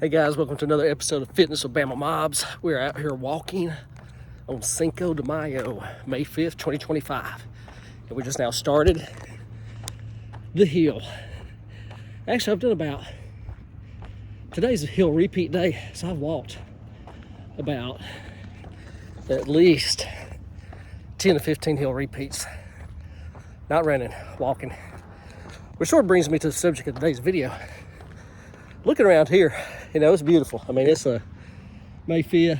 Hey guys, welcome to another episode of Fitness with Bama Mobs. We're out here walking on Cinco de Mayo, May 5th, 2025. And we just now started the hill. Actually, I've done today's a hill repeat day, so I've walked about at least 10 to 15 hill repeats. Not running, walking. Which sort of brings me to the subject of today's video. Looking around here, it's beautiful. I mean, it's a May 5th. You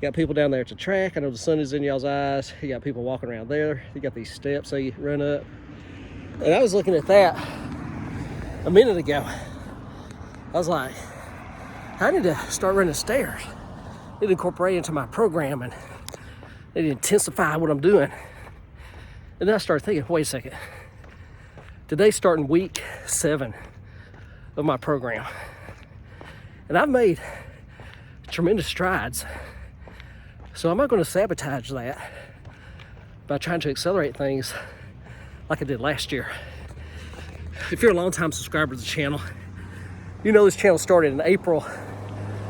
got people down there at the track. I know the sun is in y'all's eyes. You got people walking around there. You got these steps they run up. And I was looking at that a minute ago. I was like, I need to start running stairs. I need to incorporate into my program and need to intensify what I'm doing. And then I started thinking, wait a second. Today's starting week 7 of my program. And I've made tremendous strides. So I'm not going to sabotage that by trying to accelerate things like I did last year. If you're a longtime subscriber to the channel, you know this channel started in April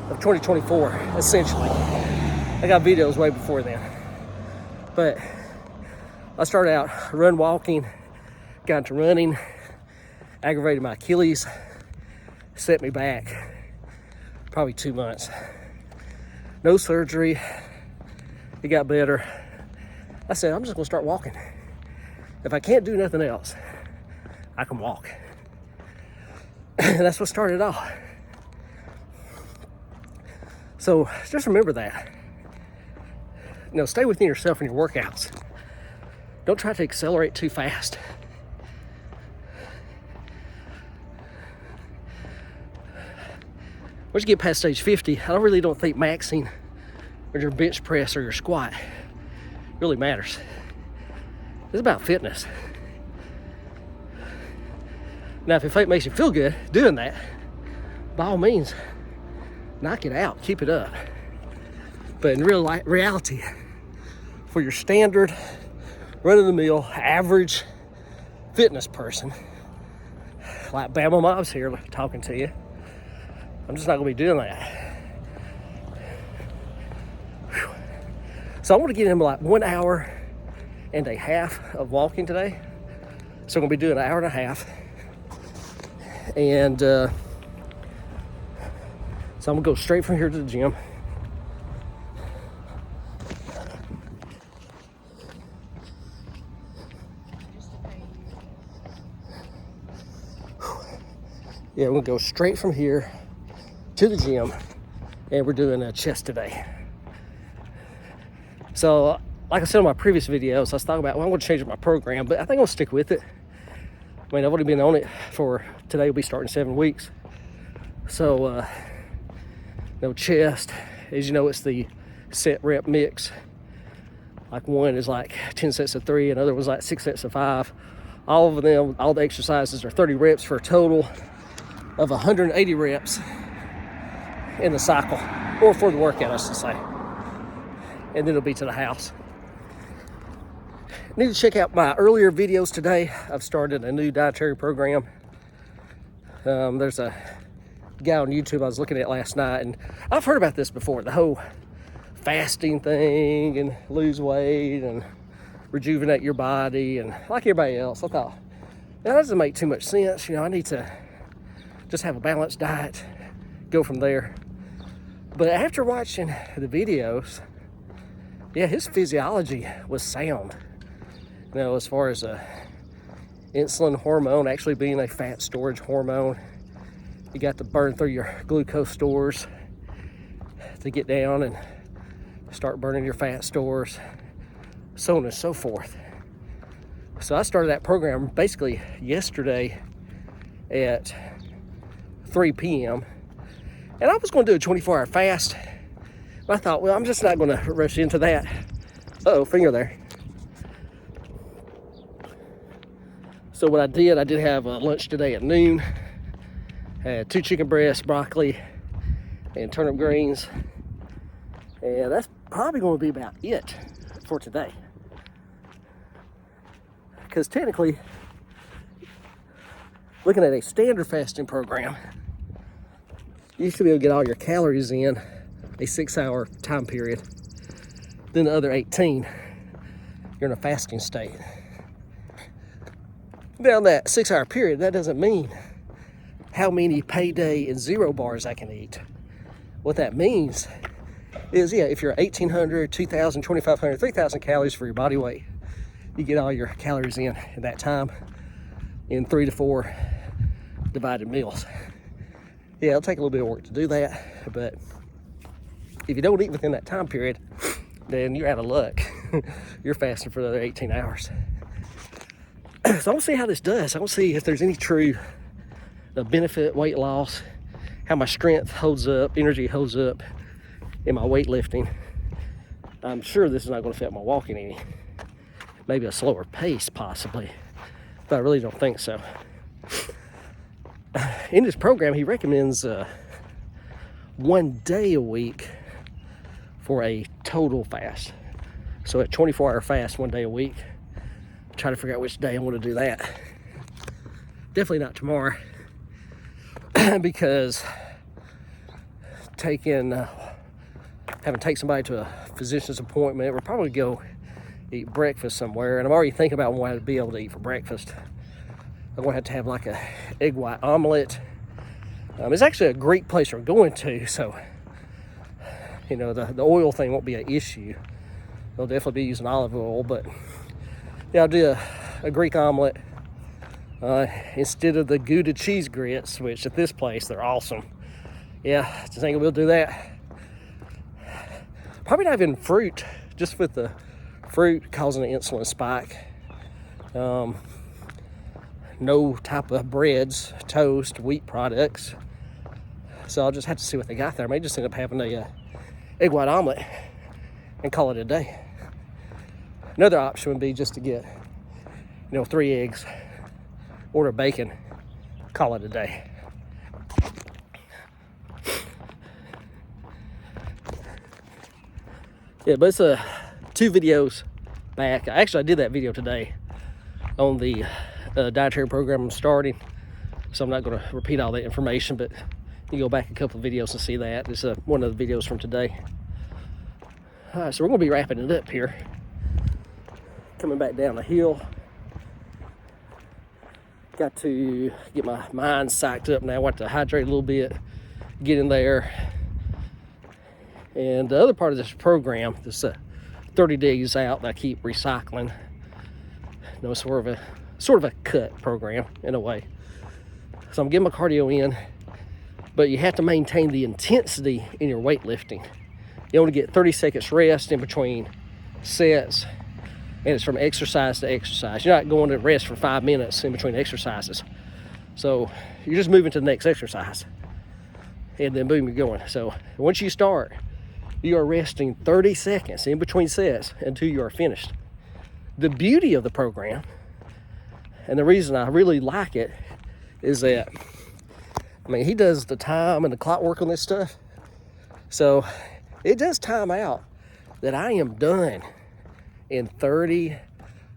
of 2024, essentially. I got videos way before then. But I started out walking, got into running, aggravated my Achilles, set me back probably 2 months. No surgery. It got better. I said, I'm just gonna start walking. If I can't do nothing else, I can walk. And that's what started it all. So just remember that. Stay within yourself in your workouts. Don't try to accelerate too fast. Once you get past stage 50, I really don't think maxing or your bench press or your squat really matters. It's about fitness. Now, if it makes you feel good doing that, by all means, knock it out, keep it up. But in reality, for your standard, run-of-the-mill, average fitness person, like Bama Mobs here talking to you, I'm just not gonna be doing that. Whew. So I want to get in like 1 hour and a half of walking today. So I'm gonna be doing an hour and a half. And so I'm gonna go straight from here to the gym. Yeah, we're gonna go straight from here to the gym, and we're doing a chest today. So, like I said in my previous videos, I was talking about, I'm going to change up my program, but I think I'll stick with it. I mean, I've already been on it for, today will be starting 7 weeks. So, no chest. As you know, it's the set rep mix. Like one is like 10 sets of 3, another was like 6 sets of 5. All of them, all the exercises are 30 reps for a total of 180 reps in the cycle, or for the workout, I should say. And then it'll be to the house. Need to check out my earlier videos today. I've started a new dietary program. There's a guy on YouTube I was looking at last night, and I've heard about this before, the whole fasting thing and lose weight and rejuvenate your body, and like everybody else, I thought, that doesn't make too much sense. I need to just have a balanced diet, go from there. But after watching the videos, yeah, his physiology was sound. As far as insulin hormone actually being a fat storage hormone, you got to burn through your glucose stores to get down and start burning your fat stores, so on and so forth. So I started that program basically yesterday at 3 p.m. And I was going to do a 24-hour fast. But I thought, well, I'm just not going to rush into that. Uh-oh, finger there. So what I did have lunch today at noon. Had 2 chicken breasts, broccoli, and turnip greens. And that's probably going to be about it for today. Because technically, looking at a standard fasting program, you should be able to get all your calories in a 6-hour time period. Then the other 18, you're in a fasting state. Now that 6-hour period, that doesn't mean how many payday and zero bars I can eat. What that means is, yeah, if you're 1,800, 2,000, 2,500, 3,000 calories for your body weight, you get all your calories in at that time in 3 to 4 divided meals. Yeah, it'll take a little bit of work to do that, but if you don't eat within that time period, then you're out of luck. You're fasting for another 18 hours. So I want to see how this does. I want to see if there's any true benefit, weight loss, how my strength holds up, energy holds up in my weightlifting. I'm sure this is not going to affect my walking any. Maybe a slower pace, possibly, but I really don't think so. In this program, he recommends 1 day a week for a total fast. So a 24-hour fast 1 day a week. Try to figure out which day I want to do that. Definitely not tomorrow, because having to take somebody to a physician's appointment, we'll probably go eat breakfast somewhere, and I'm already thinking about what I'd be able to eat for breakfast. I'm going to have like a egg white omelet. It's actually a Greek place we're going to, so you know the oil thing won't be an issue. They'll definitely be using olive oil, but yeah, I'll do a Greek omelet instead of the Gouda cheese grits, which at this place they're awesome. Yeah, I think we'll do that. Probably not even fruit, just with the fruit causing an insulin spike. No type of breads, toast, wheat products. So I'll just have to see what they got there. I may just end up having a egg white omelet and call it a day. Another option would be just to get, 3 eggs, order bacon, call it a day. Yeah, but it's 2 videos back. Actually, I did that video today on the dietary program I'm starting, so I'm not going to repeat all that information, but you go back a couple of videos and see that. This is one of the videos from today. All right, so we're going to be wrapping it up here. Coming back down the hill. Got to get my mind psyched up now. I want to hydrate a little bit, get in there. And the other part of this program, this 30 days out that I keep recycling, sort of a cut program in a way. So I'm getting my cardio in, but you have to maintain the intensity in your weightlifting. You want to get 30 seconds rest in between sets, and it's from exercise to exercise. You're not going to rest for 5 minutes in between exercises. So you're just moving to the next exercise, and then boom, you're going. So once you start, you are resting 30 seconds in between sets until you are finished. The beauty of the program, and the reason I really like it, is that, he does the time and the clock work on this stuff. So it does time out that I am done in 30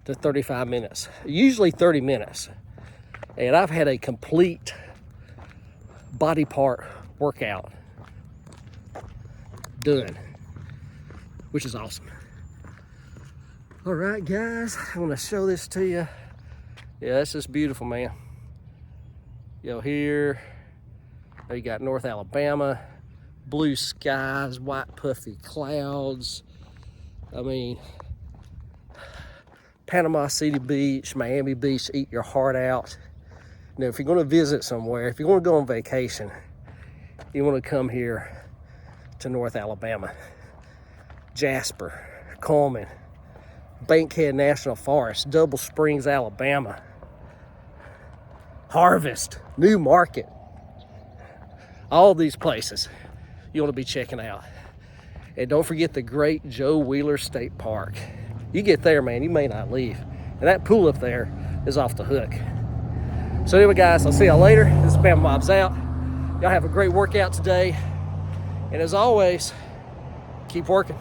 to 35 minutes, usually 30 minutes. And I've had a complete body part workout done, which is awesome. All right, guys, I want to show this to you. Yeah, this is beautiful, man. Here, you got North Alabama, blue skies, white puffy clouds. Panama City Beach, Miami Beach, eat your heart out. If you're going to visit somewhere, if you want to go on vacation, you want to come here to North Alabama. Jasper, Coleman, Bankhead National Forest, Double Springs, Alabama, Harvest, New Market. All these places you want to be checking out. And don't forget the great Joe Wheeler State Park. You get there, man, you may not leave. And that pool up there is off the hook. So anyway, guys, I'll see y'all later. This is Bama Bobs out. Y'all have a great workout today. And as always, keep working.